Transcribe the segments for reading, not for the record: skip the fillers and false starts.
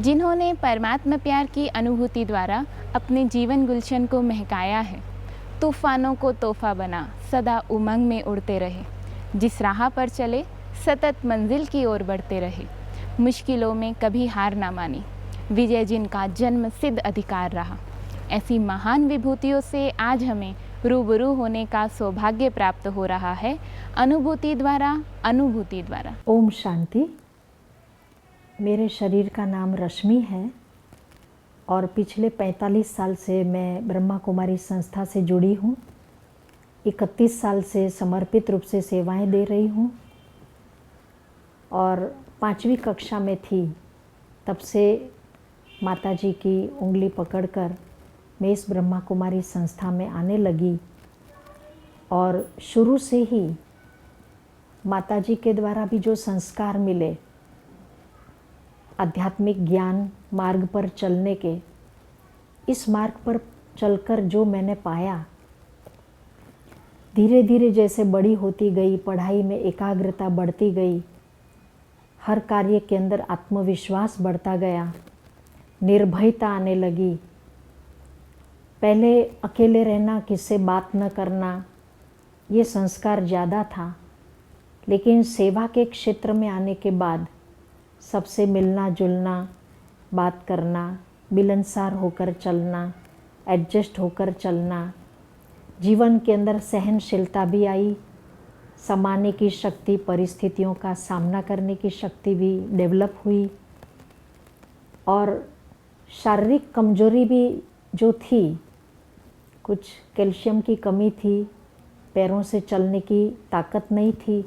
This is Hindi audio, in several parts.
जिन्होंने परमात्मा प्यार की अनुभूति द्वारा अपने जीवन गुलशन को महकाया है। तूफानों को तोहफा बना सदा उमंग में उड़ते रहे, जिस राह पर चले सतत मंजिल की ओर बढ़ते रहे। मुश्किलों में कभी हार ना मानी, विजय जिनका जन्म सिद्ध अधिकार रहा। ऐसी महान विभूतियों से आज हमें रूबरू होने का सौभाग्य प्राप्त हो रहा है, अनुभूति द्वारा। ओम शांति। मेरे शरीर का नाम रश्मि है और पिछले 45 साल से मैं ब्रह्मा कुमारी संस्था से जुड़ी हूँ। 31 साल से समर्पित रूप से सेवाएं दे रही हूँ और 5वीं कक्षा में थी तब से माताजी की उंगली पकड़कर मैं इस ब्रह्मा कुमारी संस्था में आने लगी और शुरू से ही माताजी के द्वारा भी जो संस्कार मिले आध्यात्मिक ज्ञान मार्ग पर चलने के, इस मार्ग पर चलकर जो मैंने पाया, धीरे धीरे जैसे बड़ी होती गई, पढ़ाई में एकाग्रता बढ़ती गई, हर कार्य के अंदर आत्मविश्वास बढ़ता गया, निर्भयता आने लगी। पहले अकेले रहना, किससे बात न करना, ये संस्कार ज़्यादा था, लेकिन सेवा के क्षेत्र में आने के बाद सबसे मिलना जुलना, बात करना, मिलनसार होकर चलना, एडजस्ट होकर चलना, जीवन के अंदर सहनशीलता भी आई, समाने की शक्ति, परिस्थितियों का सामना करने की शक्ति भी डेवलप हुई और शारीरिक कमजोरी भी जो थी, कुछ कैल्शियम की कमी थी, पैरों से चलने की ताकत नहीं थी,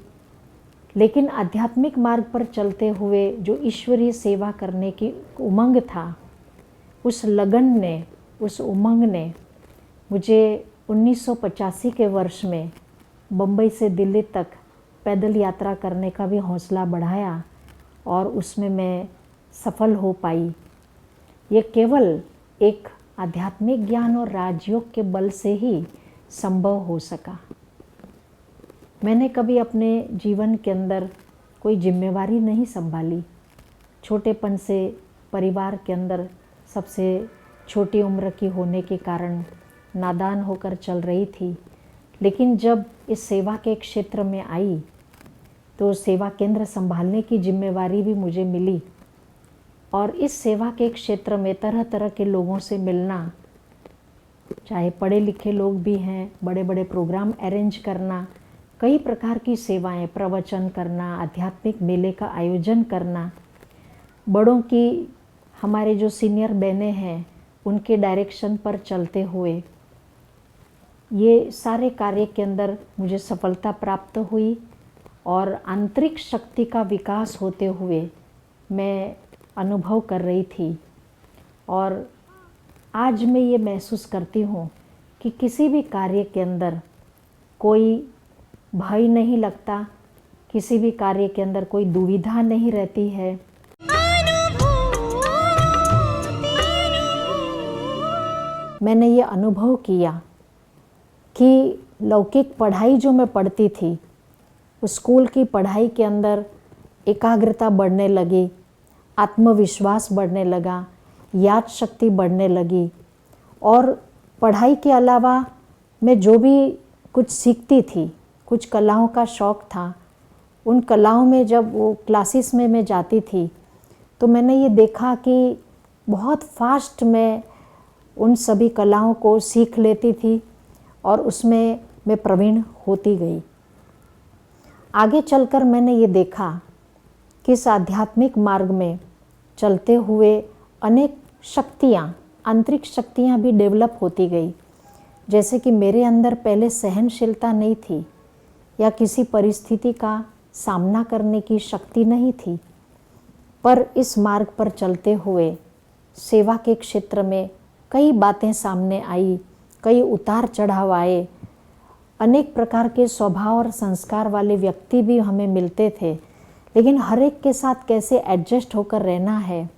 लेकिन आध्यात्मिक मार्ग पर चलते हुए जो ईश्वरीय सेवा करने की उमंग था, उस लगन ने, उस उमंग ने मुझे 1985 के वर्ष में बम्बई से दिल्ली तक पैदल यात्रा करने का भी हौसला बढ़ाया और उसमें मैं सफल हो पाई। ये केवल एक आध्यात्मिक ज्ञान और राजयोग के बल से ही संभव हो सका। मैंने कभी अपने जीवन के अंदर कोई जिम्मेवारी नहीं संभाली। छोटेपन से परिवार के अंदर सबसे छोटी उम्र की होने के कारण नादान होकर चल रही थी, लेकिन जब इस सेवा के क्षेत्र में आई तो सेवा केंद्र संभालने की जिम्मेवारी भी मुझे मिली और इस सेवा के क्षेत्र में तरह तरह के लोगों से मिलना, चाहे पढ़े लिखे लोग भी हैं, बड़े बड़े प्रोग्राम अरेंज करना, कई प्रकार की सेवाएं, प्रवचन करना, आध्यात्मिक मेले का आयोजन करना, बड़ों की, हमारे जो सीनियर बहनें हैं उनके डायरेक्शन पर चलते हुए ये सारे कार्य के अंदर मुझे सफलता प्राप्त हुई और आंतरिक शक्ति का विकास होते हुए मैं अनुभव कर रही थी। और आज मैं ये महसूस करती हूँ कि किसी भी कार्य के अंदर कोई भय नहीं लगता, किसी भी कार्य के अंदर कोई दुविधा नहीं रहती है। मैंने ये अनुभव किया कि लौकिक पढ़ाई जो मैं पढ़ती थी, उस स्कूल की पढ़ाई के अंदर एकाग्रता बढ़ने लगी, आत्मविश्वास बढ़ने लगा, याद शक्ति बढ़ने लगी और पढ़ाई के अलावा मैं जो भी कुछ सीखती थी, कुछ कलाओं का शौक़ था, उन कलाओं में जब वो क्लासेस में मैं जाती थी तो मैंने ये देखा कि बहुत फास्ट मैं उन सभी कलाओं को सीख लेती थी और उसमें मैं प्रवीण होती गई। आगे चलकर मैंने ये देखा कि इस आध्यात्मिक मार्ग में चलते हुए अनेक शक्तियाँ, आंतरिक शक्तियाँ भी डेवलप होती गई। जैसे कि मेरे अंदर पहले सहनशीलता नहीं थी या किसी परिस्थिति का सामना करने की शक्ति नहीं थी, पर इस मार्ग पर चलते हुए सेवा के क्षेत्र में कई बातें सामने आई, कई उतार चढ़ाव आए, अनेक प्रकार के स्वभाव और संस्कार वाले व्यक्ति भी हमें मिलते थे, लेकिन हर एक के साथ कैसे एडजस्ट होकर रहना है,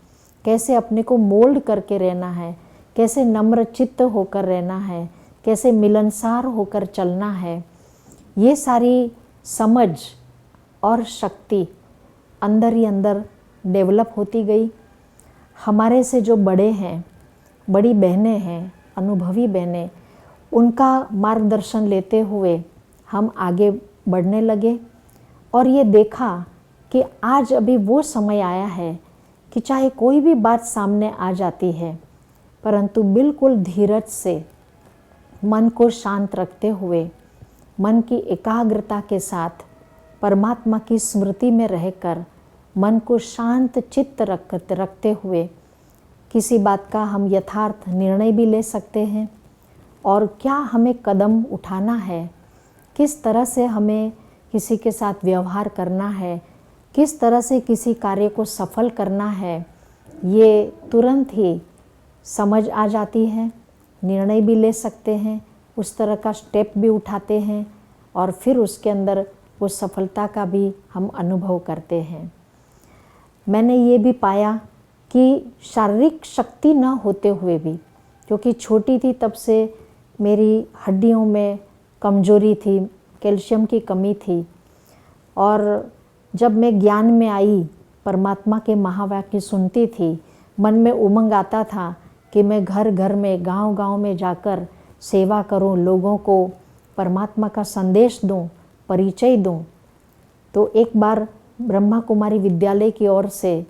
कैसे अपने को मोल्ड करके रहना है, कैसे नम्र चित्त होकर रहना है, कैसे मिलनसार होकर चलना है, ये सारी समझ और शक्ति अंदर ही अंदर डेवलप होती गई। हमारे से जो बड़े हैं, बड़ी बहनें हैं, अनुभवी बहनें, उनका मार्गदर्शन लेते हुए हम आगे बढ़ने लगे और ये देखा कि आज अभी वो समय आया है कि चाहे कोई भी बात सामने आ जाती है, परंतु बिल्कुल धीरज से मन को शांत रखते हुए, मन की एकाग्रता के साथ परमात्मा की स्मृति में रहकर मन को शांत चित्त रखते हुए किसी बात का हम यथार्थ निर्णय भी ले सकते हैं और क्या हमें कदम उठाना है, किस तरह से हमें किसी के साथ व्यवहार करना है, किस तरह से किसी कार्य को सफल करना है, ये तुरंत ही समझ आ जाती है, निर्णय भी ले सकते हैं, उस तरह का स्टेप भी उठाते हैं और फिर उसके अंदर वो सफलता का भी हम अनुभव करते हैं। मैंने ये भी पाया कि शारीरिक शक्ति न होते हुए भी, क्योंकि छोटी थी तब से मेरी हड्डियों में कमजोरी थी, कैल्शियम की कमी थी, और जब मैं ज्ञान में आई, परमात्मा के महावाक्य सुनती थी, मन में उमंग आता था कि मैं घर घर में, गांव गांव में जाकर सेवा करूं, लोगों को परमात्मा का संदेश दूं, परिचय दूं। तो एक बार ब्रह्मा कुमारी विद्यालय की ओर से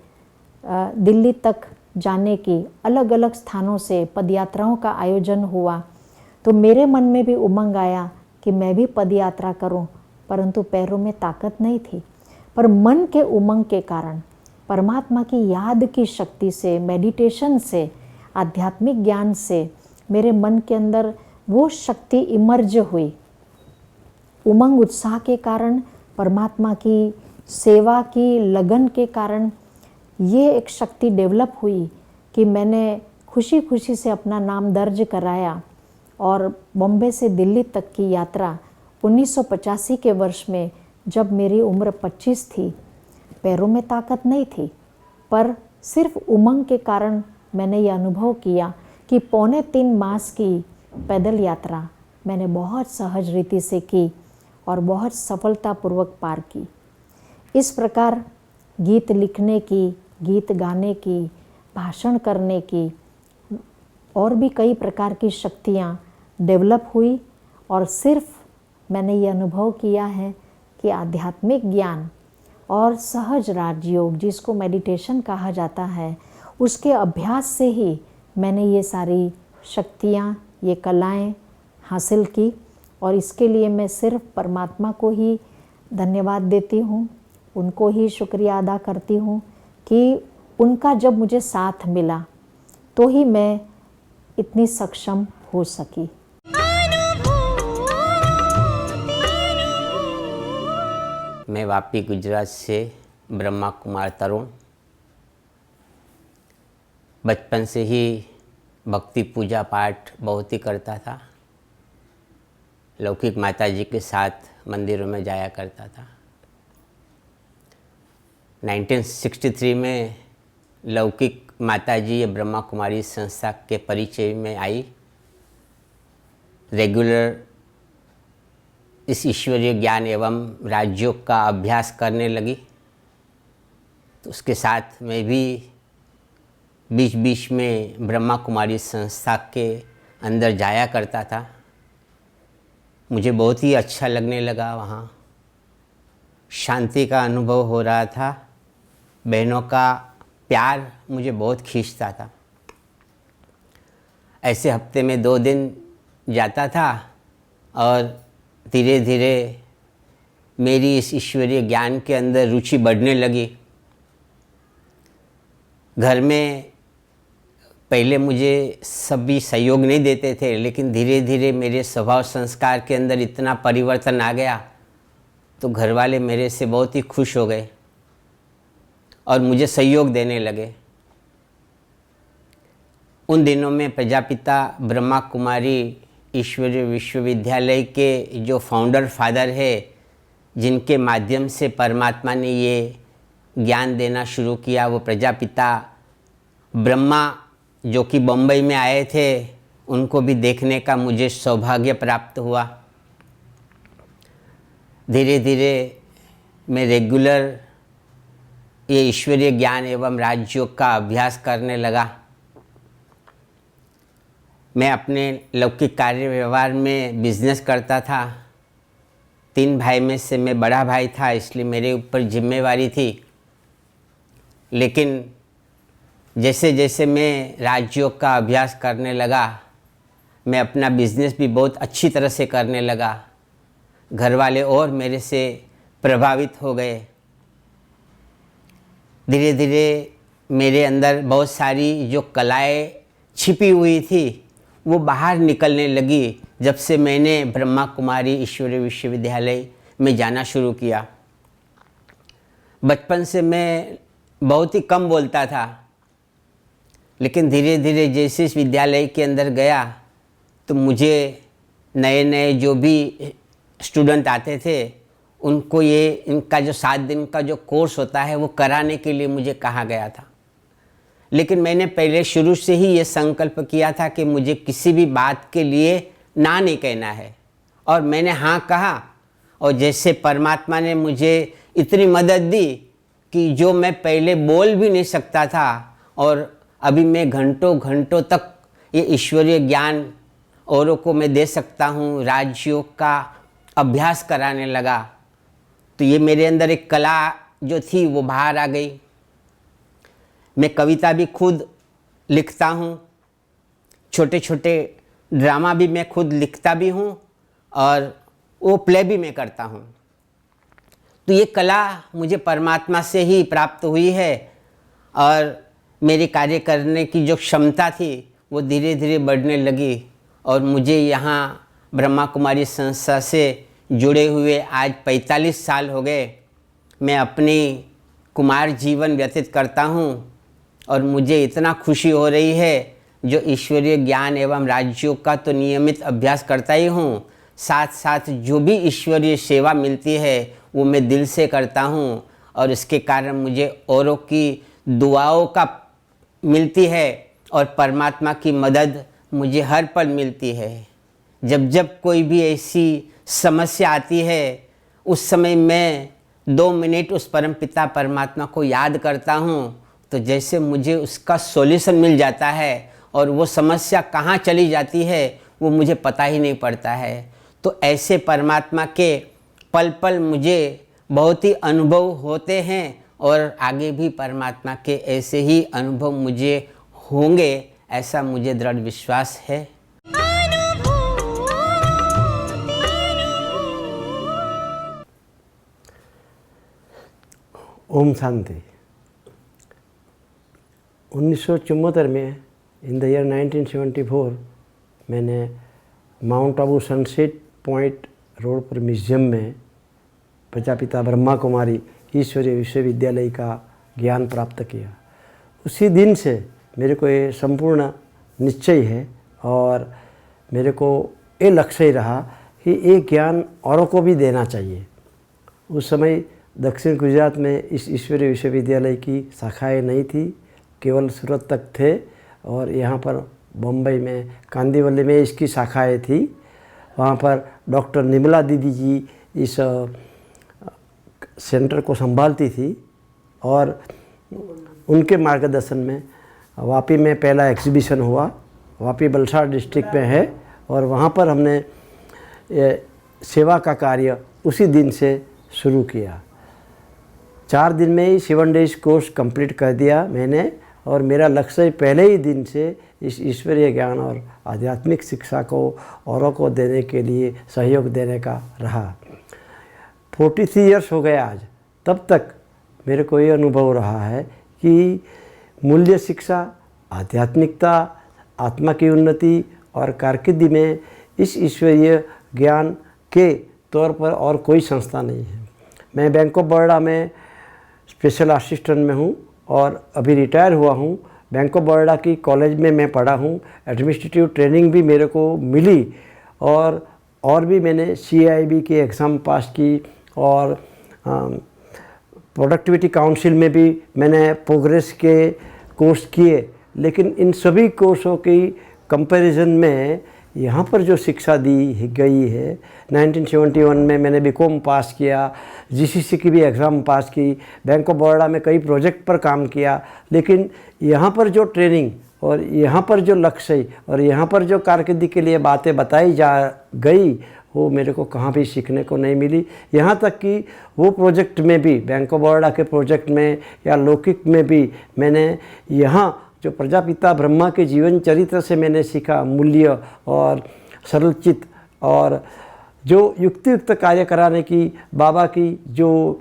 दिल्ली तक जाने की अलग अलग स्थानों से पदयात्राओं का आयोजन हुआ, तो मेरे मन में भी उमंग आया कि मैं भी पदयात्रा करूं, परंतु पैरों में ताकत नहीं थी। पर मन के उमंग के कारण, परमात्मा की याद की शक्ति से, मेडिटेशन से, आध्यात्मिक ज्ञान से मेरे मन के अंदर वो शक्ति इमर्ज हुई। उमंग उत्साह के कारण, परमात्मा की सेवा की लगन के कारण ये एक शक्ति डेवलप हुई कि मैंने खुशी खुशी से अपना नाम दर्ज कराया और बॉम्बे से दिल्ली तक की यात्रा 1985 के वर्ष में, जब मेरी उम्र 25 थी, पैरों में ताकत नहीं थी, पर सिर्फ उमंग के कारण मैंने ये अनुभव किया कि 2.25 मास की पैदल यात्रा मैंने बहुत सहज रीति से की और बहुत सफलतापूर्वक पार की। इस प्रकार गीत लिखने की, गीत गाने की, भाषण करने की और भी कई प्रकार की शक्तियाँ डेवलप हुई और सिर्फ मैंने ये अनुभव किया है कि आध्यात्मिक ज्ञान और सहज राजयोग, जिसको मेडिटेशन कहा जाता है, उसके अभ्यास से ही मैंने ये सारी शक्तियाँ, ये कलाएं हासिल की और इसके लिए मैं सिर्फ परमात्मा को ही धन्यवाद देती हूँ, उनको ही शुक्रिया अदा करती हूँ कि उनका जब मुझे साथ मिला तो ही मैं इतनी सक्षम हो सकी। मैं वापी गुजरात से ब्रह्मा कुमार तरुण। बचपन से ही भक्ति पूजा पाठ बहुत ही करता था। लौकिक माताजी के साथ मंदिरों में जाया करता था। 1963 में लौकिक माताजी ये ब्रह्मा कुमारी संस्था के परिचय में आई। रेगुलर इस ईश्वरीय ज्ञान एवं राजयोग का अभ्यास करने लगी, तो उसके साथ मैं भी बीच बीच में ब्रह्मा कुमारी संस्था के अंदर जाया करता था। मुझे बहुत ही अच्छा लगने लगा। वहाँ शांति का अनुभव हो रहा था। बहनों का प्यार मुझे बहुत खींचता था। ऐसे हफ्ते में 2 दिन जाता था और धीरे धीरे मेरी इस ईश्वरीय ज्ञान के अंदर रुचि बढ़ने लगी। घर में पहले मुझे सभी सहयोग नहीं देते थे, लेकिन धीरे धीरे मेरे स्वभाव संस्कार के अंदर इतना परिवर्तन आ गया तो घर वाले मेरे से बहुत ही खुश हो गए और मुझे सहयोग देने लगे। उन दिनों में प्रजापिता ब्रह्मा कुमारी ईश्वरीय विश्वविद्यालय के जो फाउंडर फादर है, जिनके माध्यम से परमात्मा ने ये ज्ञान देना शुरू किया, वो प्रजापिता ब्रह्मा जो कि बम्बई में आए थे, उनको भी देखने का मुझे सौभाग्य प्राप्त हुआ। धीरे धीरे मैं रेगुलर ये ईश्वरीय ज्ञान एवं राजयोग का अभ्यास करने लगा, मैं अपने लौकिक कार्य व्यवहार में बिजनेस करता था। 3 भाई में से मैं बड़ा भाई था, इसलिए मेरे ऊपर जिम्मेवारी थी। लेकिन जैसे जैसे मैं राजयोग का अभ्यास करने लगा, मैं अपना बिजनेस भी बहुत अच्छी तरह से करने लगा। घर वाले और मेरे से प्रभावित हो गए। धीरे धीरे मेरे अंदर बहुत सारी जो कलाएं छिपी हुई थी वो बाहर निकलने लगी जब से मैंने ब्रह्मा कुमारी ईश्वरीय विश्वविद्यालय में जाना शुरू किया। बचपन से मैं बहुत ही कम बोलता था, लेकिन धीरे धीरे जैसे इस विद्यालय के अंदर गया तो मुझे नए नए जो भी स्टूडेंट आते थे उनको इनका जो 7 दिन का जो कोर्स होता है वो कराने के लिए मुझे कहा गया था। लेकिन मैंने पहले शुरू से ही ये संकल्प किया था कि मुझे किसी भी बात के लिए ना नहीं कहना है, और मैंने हाँ कहा। और जैसे परमात्मा ने मुझे इतनी मदद दी कि जो मैं पहले बोल भी नहीं सकता था, और अभी मैं घंटों घंटों तक ये ईश्वरीय ज्ञान औरों को मैं दे सकता हूँ, राजयोग का अभ्यास कराने लगा। तो ये मेरे अंदर एक कला जो थी वो बाहर आ गई। मैं कविता भी खुद लिखता हूँ, छोटे छोटे ड्रामा भी मैं खुद लिखता भी हूँ, और वो प्ले भी मैं करता हूँ। तो ये कला मुझे परमात्मा से ही प्राप्त हुई है, और मेरे कार्य करने की जो क्षमता थी वो धीरे धीरे बढ़ने लगी। और मुझे यहाँ ब्रह्मा कुमारी संस्था से जुड़े हुए आज 45 साल हो गए। मैं अपनी कुमार जीवन व्यतीत करता हूँ, और मुझे इतना खुशी हो रही है। जो ईश्वरीय ज्ञान एवं राजयोग का तो नियमित अभ्यास करता ही हूँ, साथ साथ जो भी ईश्वरीय सेवा मिलती है वो मैं दिल से करता हूँ, और इसके कारण मुझे औरों की दुआओं का मिलती है, और परमात्मा की मदद मुझे हर पल मिलती है। जब जब कोई भी ऐसी समस्या आती है उस समय मैं 2 मिनट उस परमपिता परमात्मा को याद करता हूँ, तो जैसे मुझे उसका सॉल्यूशन मिल जाता है, और वो समस्या कहाँ चली जाती है वो मुझे पता ही नहीं पड़ता है। तो ऐसे परमात्मा के पल पल मुझे बहुत ही अनुभव होते हैं, और आगे भी परमात्मा के ऐसे ही अनुभव मुझे होंगे, ऐसा मुझे दृढ़ विश्वास है। ओम शांति। 1974 में इन द ईयर 1974 मैंने mount Abu sunset point road पर म्यूजियम में प्रजापिता ब्रह्मा कुमारी ईश्वरीय विश्वविद्यालय का ज्ञान प्राप्त किया। उसी दिन से मेरे को ये संपूर्ण निश्चय है, और मेरे को ये लक्ष्य ही रहा कि ये ज्ञान औरों को भी देना चाहिए। उस समय दक्षिण गुजरात में इस ईश्वरीय विश्वविद्यालय की शाखाएं नहीं थी, केवल सूरत तक थे, और यहाँ पर बम्बई में कांदीवली में इसकी शाखाएं थी। वहाँ पर डॉक्टर निर्मला दीदी जी इस सेंटर को संभालती थी, और उनके मार्गदर्शन में वापी में पहला एग्जीबिशन हुआ। वापी वलसाड़ डिस्ट्रिक्ट में है, और वहाँ पर हमने सेवा का कार्य उसी दिन से शुरू किया। 4 दिन में ही 7 डेज कोर्स कंप्लीट कर दिया मैंने, और मेरा लक्ष्य पहले ही दिन से इस ईश्वरीय ज्ञान और आध्यात्मिक शिक्षा को औरों को देने के लिए सहयोग देने का रहा। 43 ईयर्स हो गए आज। तब तक मेरे को ये अनुभव रहा है कि मूल्य शिक्षा, आध्यात्मिकता, आत्मा की उन्नति और कारकिर्दी में इस ईश्वरीय ज्ञान के तौर पर और कोई संस्था नहीं है। मैं बैंक ऑफ बड़ौदा में स्पेशल असिस्टेंट में हूँ, और अभी रिटायर हुआ हूँ। बैंक ऑफ बड़ौदा की कॉलेज में मैं पढ़ा हूँ। एडमिनिस्ट्रेटिव ट्रेनिंग भी मेरे को मिली, और भी मैंने CIB की एग्ज़ाम पास की, और प्रोडक्टिविटी काउंसिल में भी मैंने प्रोग्रेस के कोर्स किए। लेकिन इन सभी कोर्सों की कंपैरिजन में यहाँ पर जो शिक्षा दी गई है, 1971 में मैंने बीकॉम पास किया, जीसीसी की भी एग्ज़ाम पास की, बैंक ऑफ बड़ौदा में कई प्रोजेक्ट पर काम किया, लेकिन यहाँ पर जो ट्रेनिंग और यहाँ पर जो लक्ष्य और यहाँ पर जो कारकिर्दी के लिए बातें बताई जा गई, वो मेरे को कहाँ भी सीखने को नहीं मिली। यहाँ तक कि वो प्रोजेक्ट में भी, बैंक ऑफ बड़ौदा के प्रोजेक्ट में या लौकिक में भी, मैंने यहाँ जो प्रजापिता ब्रह्मा के जीवन चरित्र से मैंने सीखा मूल्य और सरलचित और जो युक्तियुक्त कार्य कराने की बाबा की जो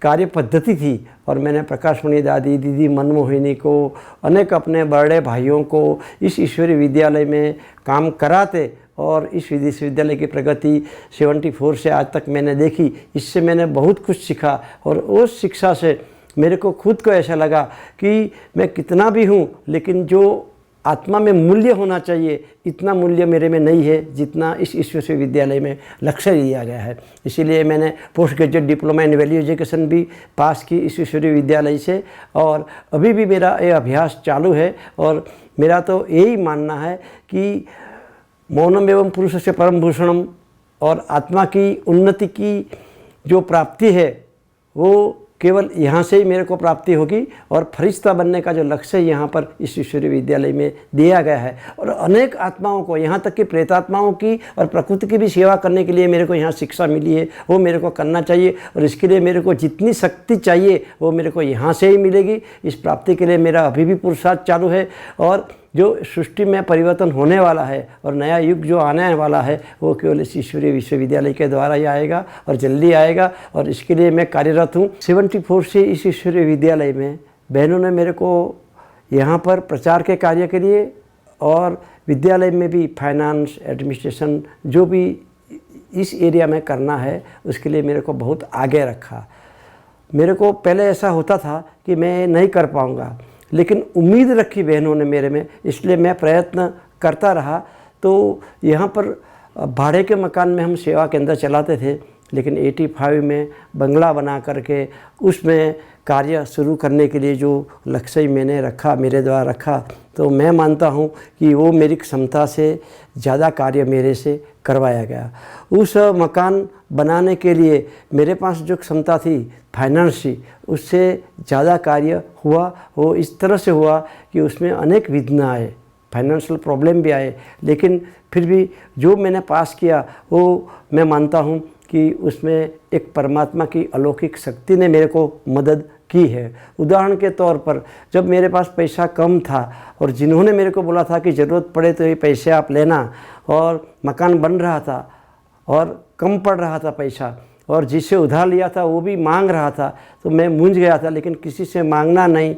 कार्य पद्धति थी, और मैंने प्रकाशमणि दादी, दीदी मनमोहिनी को, अनेक अपने बड़े भाइयों को इस ईश्वरीय विद्यालय में काम कराते और इस विश्वविद्यालय की प्रगति 74 से आज तक मैंने देखी। इससे मैंने बहुत कुछ सीखा और उस शिक्षा से मेरे को खुद को ऐसा लगा कि मैं कितना भी हूँ, लेकिन जो आत्मा में मूल्य होना चाहिए, इतना मूल्य मेरे में नहीं है जितना इस ईश्वरीय विद्यालय में लक्ष्य दिया गया है। इसीलिए मैंने post graduate diploma in value education भी पास की इस ईश्वरीय विद्यालय से, और अभी भी मेरा ये अभ्यास चालू है। और मेरा तो यही मानना है कि मौनम एवं पुरुष से परम भूषणम, और आत्मा की उन्नति की जो प्राप्ति है वो केवल यहाँ से ही मेरे को प्राप्ति होगी, और फरिश्ता बनने का जो लक्ष्य यहाँ पर इस ईश्वरीय विद्यालय में दिया गया है, और अनेक आत्माओं को, यहाँ तक कि प्रेतात्माओं की और प्रकृति की भी सेवा करने के लिए मेरे को यहाँ शिक्षा मिली है, वो मेरे को करना चाहिए। और इसके लिए मेरे को जितनी शक्ति चाहिए वो मेरे को यहाँ से ही मिलेगी। इस प्राप्ति के लिए मेरा अभी भी पुरुषार्थ चालू है, और जो सृष्टि में परिवर्तन होने वाला है और नया युग जो आने वाला है वो केवल इस ईश्वरीय विश्वविद्यालय के द्वारा ही आएगा, और जल्दी आएगा, और इसके लिए मैं कार्यरत हूँ। 74 से इस ईश्वरीय विद्यालय में बहनों ने मेरे को यहाँ पर प्रचार के कार्य के लिए, और विद्यालय में भी फाइनेंस, एडमिनिस्ट्रेशन जो भी इस एरिया में करना है उसके लिए मेरे को बहुत आगे रखा। मेरे को पहले ऐसा होता था कि मैं नहीं कर पाऊँगा, लेकिन उम्मीद रखी बहनों ने मेरे में, इसलिए मैं प्रयत्न करता रहा। तो यहाँ पर भाड़े के मकान में हम सेवा केंद्र चलाते थे, लेकिन 85 में बंगला बना करके उसमें कार्य शुरू करने के लिए जो लक्ष्य मैंने रखा, मेरे द्वारा रखा, तो मैं मानता हूँ कि वो मेरी क्षमता से ज़्यादा कार्य मेरे से करवाया गया। उस मकान बनाने के लिए मेरे पास जो क्षमता थी फाइनेंस की, उससे ज़्यादा कार्य हुआ। वो इस तरह से हुआ कि उसमें अनेक विघ्न आए, फाइनेंशियल प्रॉब्लम भी आए, लेकिन फिर भी जो मैंने पास किया वो मैं मानता हूँ कि उसमें एक परमात्मा की अलौकिक शक्ति ने मेरे को मदद की है। उदाहरण के तौर पर जब मेरे पास पैसा कम था और जिन्होंने मेरे को बोला था कि ज़रूरत पड़े तो ये पैसे आप लेना, और मकान बन रहा था और कम पड़ रहा था पैसा, और जिससे उधार लिया था वो भी मांग रहा था, तो मैं मूंझ गया था, लेकिन किसी से मांगना नहीं।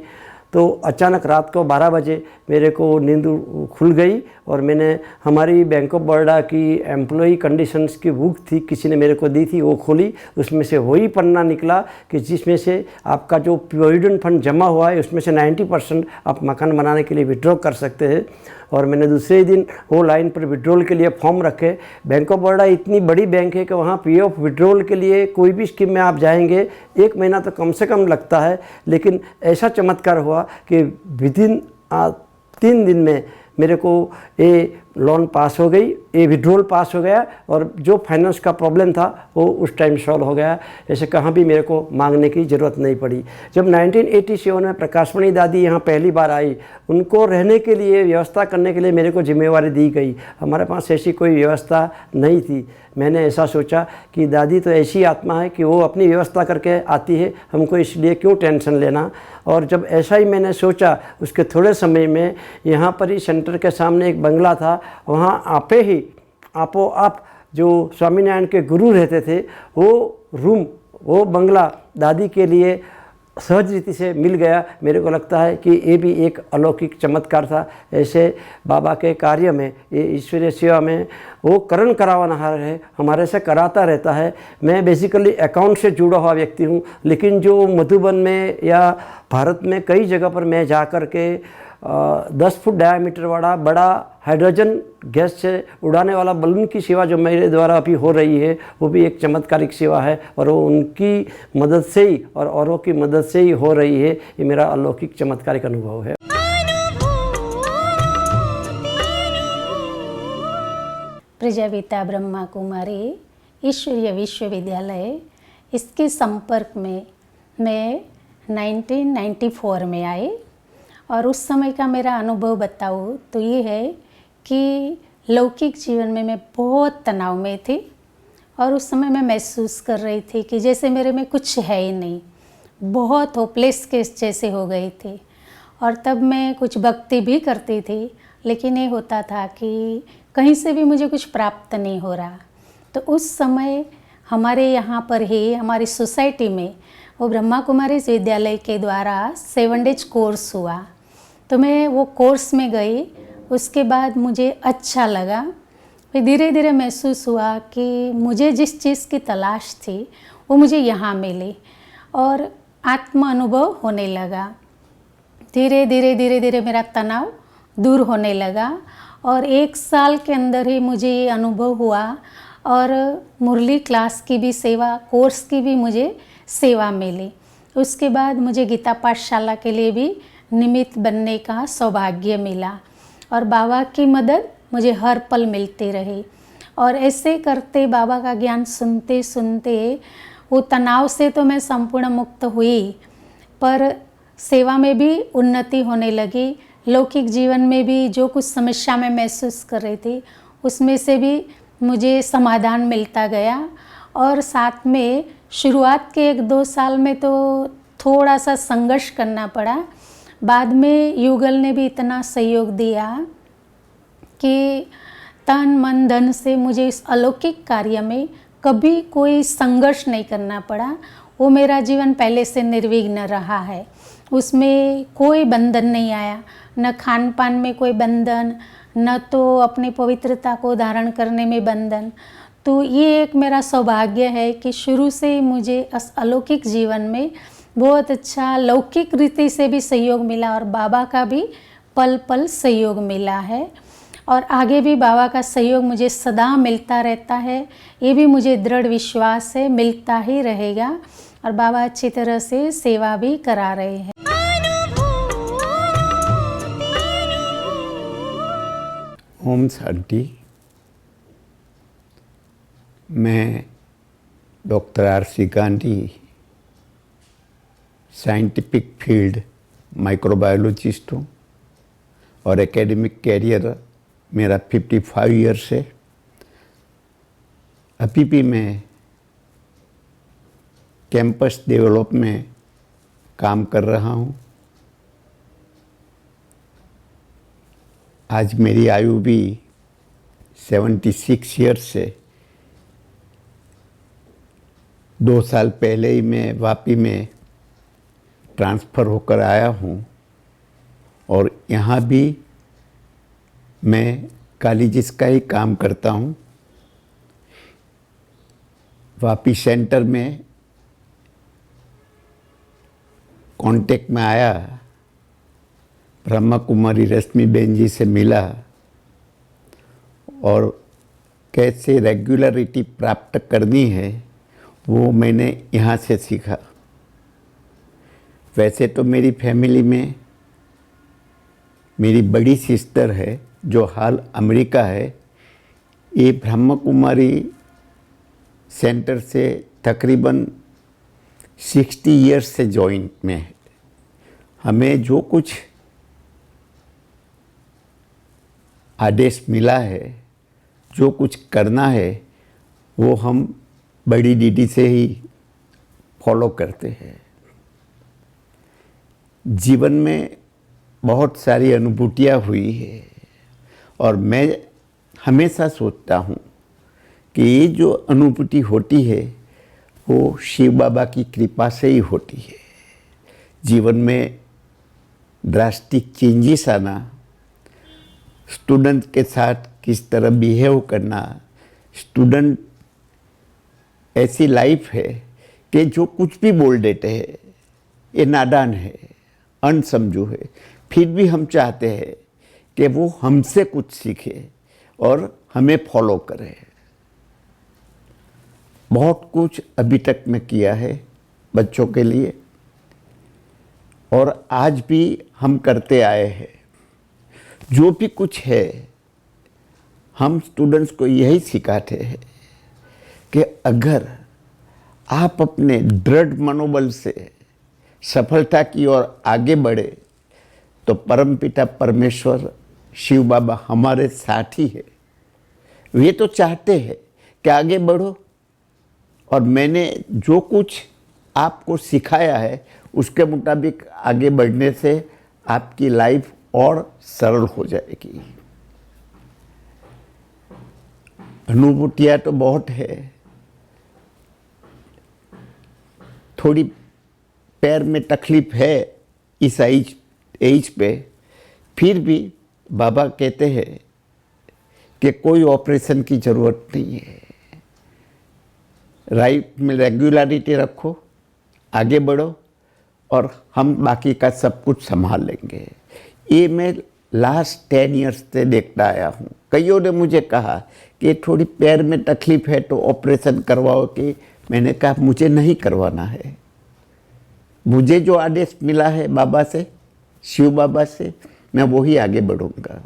तो अचानक रात को 12 बजे मेरे को नींद खुल गई, और मैंने हमारी बैंक ऑफ बड़ौदा की एम्प्लॉई कंडीशंस की बुक थी, किसी ने मेरे को दी थी, वो खोली, उसमें से वही पन्ना निकला कि जिसमें से आपका जो प्रोविडेंट फंड जमा हुआ है उसमें से 90% आप मकान बनाने के लिए विड्रॉ कर सकते हैं। और मैंने दूसरे ही दिन वो लाइन पर विड्रॉल के लिए फॉर्म रखे। बैंक ऑफ बड़ौदा इतनी बड़ी बैंक है कि वहाँ पीएफ विड्रॉल के लिए कोई भी स्कीम में आप जाएंगे 1 महीना तो कम से कम लगता है, लेकिन ऐसा चमत्कार हुआ कि विदिन 3 दिन में मेरे को ये लोन पास हो गई, ये विड्रॉल पास हो गया, और जो फाइनेंस का प्रॉब्लम था वो उस टाइम सॉल्व हो गया। ऐसे कहाँ भी मेरे को मांगने की ज़रूरत नहीं पड़ी। जब 1987 में प्रकाशमणि दादी यहाँ पहली बार आई, उनको रहने के लिए व्यवस्था करने के लिए मेरे को जिम्मेवारी दी गई। हमारे पास ऐसी कोई व्यवस्था नहीं थी। मैंने ऐसा सोचा कि दादी तो ऐसी आत्मा है कि वो अपनी व्यवस्था करके आती है, हमको इसलिए क्यों टेंशन लेना। और जब ऐसा ही मैंने सोचा, उसके थोड़े समय में यहाँ पर ही सेंटर के सामने एक बंगला था, वहाँ आपे ही आपो आप जो स्वामीनारायण के गुरु रहते थे, वो रूम, वो बंगला दादी के लिए सहज रीति से मिल गया। मेरे को लगता है कि ये भी एक अलौकिक चमत्कार था। ऐसे बाबा के कार्य में, ये ईश्वरीय सेवा में वो करण करावनहार है, हमारे से कराता रहता है। मैं बेसिकली अकाउंट से जुड़ा हुआ व्यक्ति हूँ, लेकिन जो मधुबन में या भारत में कई जगह पर मैं जा कर के 10 फुट डायमीटर वाला बड़ा हाइड्रोजन गैस से उड़ाने वाला बलून की सेवा जो मेरे द्वारा अभी हो रही है, वो भी एक चमत्कारिक सेवा है, और वो उनकी मदद से ही और औरों की मदद से ही हो रही है। ये मेरा अलौकिक चमत्कारिक अनुभव है। प्रजापिता ब्रह्मा कुमारी ईश्वरीय विश्वविद्यालय, इसके संपर्क में मैं 1994 में आई। और उस समय का मेरा अनुभव बताऊँ तो ये है कि लौकिक जीवन में मैं बहुत तनाव में थी और उस समय मैं महसूस कर रही थी कि जैसे मेरे में कुछ है ही नहीं, बहुत होपलेस केस जैसे हो गई थी। और तब मैं कुछ भक्ति भी करती थी, लेकिन ये होता था कि कहीं से भी मुझे कुछ प्राप्त नहीं हो रहा। तो उस समय हमारे यहाँ पर ही हमारी सोसाइटी में वो ब्रह्मा कुमारी विद्यालय के द्वारा 7 डेज कोर्स हुआ, तो मैं वो कोर्स में गई। उसके बाद मुझे अच्छा लगा, फिर धीरे धीरे महसूस हुआ कि मुझे जिस चीज़ की तलाश थी वो मुझे यहाँ मिली और आत्म अनुभव होने लगा। धीरे धीरे मेरा तनाव दूर होने लगा और 1 साल के अंदर ही मुझे ये अनुभव हुआ। और मुरली क्लास की भी सेवा, कोर्स की भी मुझे सेवा मिली। उसके बाद मुझे गीता पाठशाला के लिए भी निमित्त बनने का सौभाग्य मिला और बाबा की मदद मुझे हर पल मिलती रही। और ऐसे करते बाबा का ज्ञान सुनते सुनते वो तनाव से तो मैं संपूर्ण मुक्त हुई, पर सेवा में भी उन्नति होने लगी। लौकिक जीवन में भी जो कुछ समस्या मैं महसूस कर रही थी उसमें से भी मुझे समाधान मिलता गया। और साथ में शुरुआत के 1-2 साल में तो थोड़ा सा संघर्ष करना पड़ा। बाद में युगल ने भी इतना सहयोग दिया कि तन मन धन से मुझे इस अलौकिक कार्य में कभी कोई संघर्ष नहीं करना पड़ा। वो मेरा जीवन पहले से निर्विघ्न रहा है, उसमें कोई बंधन नहीं आया, न खान पान में कोई बंधन, न तो अपनी पवित्रता को धारण करने में बंधन। तो ये एक मेरा सौभाग्य है कि शुरू से ही मुझे इस अलौकिक जीवन में बहुत अच्छा लौकिक रीति से भी सहयोग मिला और बाबा का भी पल पल सहयोग मिला है। और आगे भी बाबा का सहयोग मुझे सदा मिलता रहता है, ये भी मुझे दृढ़ विश्वास है, मिलता ही रहेगा। और बाबा अच्छी तरह से सेवा भी करा रहे हैं। ओम शांति। मैं doctor R.C. Gandhi, scientific field microbiologist हूँ और एकेडमिक कैरियर मेरा 55 ईयर्स है। अभी भी मैं कैंपस डेवलप में काम कर रहा हूँ। आज मेरी आयु भी 76 ईयर्स है। 2 साल पहले ही मैं वापी में ट्रांसफ़र होकर आया हूँ और यहाँ भी मैं कॉलेजेस का ही काम करता हूँ। वापी सेंटर में कांटेक्ट में आया, ब्रह्मा कुमारी रश्मि बेन जी से मिला और कैसे रेगुलरिटी प्राप्त करनी है वो मैंने यहाँ से सीखा। वैसे तो मेरी फैमिली में मेरी बड़ी सिस्टर है जो हाल अमेरिका है। ये ब्रह्मा कुमारी सेंटर से तकरीबन 60 ईयर्स से जॉइंट में है। हमें जो कुछ आदेश मिला है, जो कुछ करना है, वो हम बड़ी दीदी से ही फॉलो करते हैं। जीवन में बहुत सारी अनुभूतियाँ हुई है और मैं हमेशा सोचता हूँ कि ये जो अनुभूति होती है वो शिव बाबा की कृपा से ही होती है। जीवन में ड्रास्टिक चेंजेस आना, स्टूडेंट के साथ किस तरह बिहेव करना, स्टूडेंट ऐसी लाइफ है कि जो कुछ भी बोल देते हैं, ये नादान है, अनसमझू है, फिर भी हम चाहते हैं कि वो हमसे कुछ सीखे और हमें फॉलो करे। बहुत कुछ अभी तक मैं किया है बच्चों के लिए और आज भी हम करते आए हैं। जो भी कुछ है हम स्टूडेंट्स को यही सिखाते हैं कि अगर आप अपने दृढ़ मनोबल से सफलता की ओर आगे बढ़े तो परमपिता परमेश्वर शिव बाबा हमारे साथ ही है। वे तो चाहते हैं कि आगे बढ़ो, और मैंने जो कुछ आपको सिखाया है उसके मुताबिक आगे बढ़ने से आपकी लाइफ और सरल हो जाएगी। अनुभूतियाँ तो बहुत है, थोड़ी पैर में तकलीफ है इस एज पे, फिर भी बाबा कहते हैं कि कोई ऑपरेशन की ज़रूरत नहीं है। लाइफ में रेगुलरिटी रखो, आगे बढ़ो, और हम बाकी का सब कुछ संभाल लेंगे। ये मैं लास्ट 10 ईयर्स से देखता आया हूँ। कईयों ने मुझे कहा कि थोड़ी पैर में तकलीफ है तो ऑपरेशन करवाओ, कि मैंने कहा मुझे नहीं करवाना है। मुझे जो आदेश मिला है बाबा से, शिव बाबा से, मैं वही आगे बढ़ूंगा।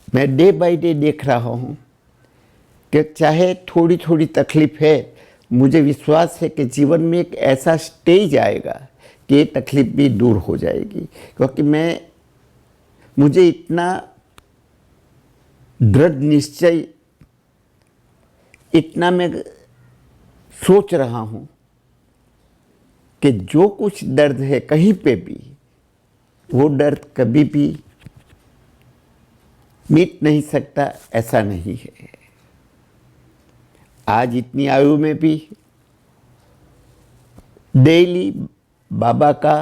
मैं डे बाय डे देख रहा हूँ कि चाहे थोड़ी थोड़ी तकलीफ है, मुझे विश्वास है कि जीवन में एक ऐसा स्टेज आएगा कि ये तकलीफ भी दूर हो जाएगी, क्योंकि मुझे इतना दृढ़ निश्चय, इतना मैं सोच रहा हूँ कि जो कुछ दर्द है कहीं पे भी, वो दर्द कभी भी मिट नहीं सकता, ऐसा नहीं है। आज इतनी आयु में भी डेली बाबा का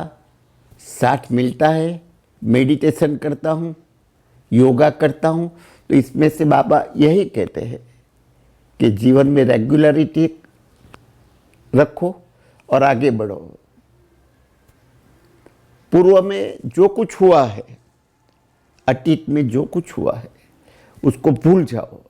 साथ मिलता है, मेडिटेशन करता हूँ, योगा करता हूँ, तो इसमें से बाबा यही कहते हैं कि जीवन में रेगुलरिटी रखो और आगे बढ़ो। पूर्व में जो कुछ हुआ है, अतीत में जो कुछ हुआ है, उसको भूल जाओ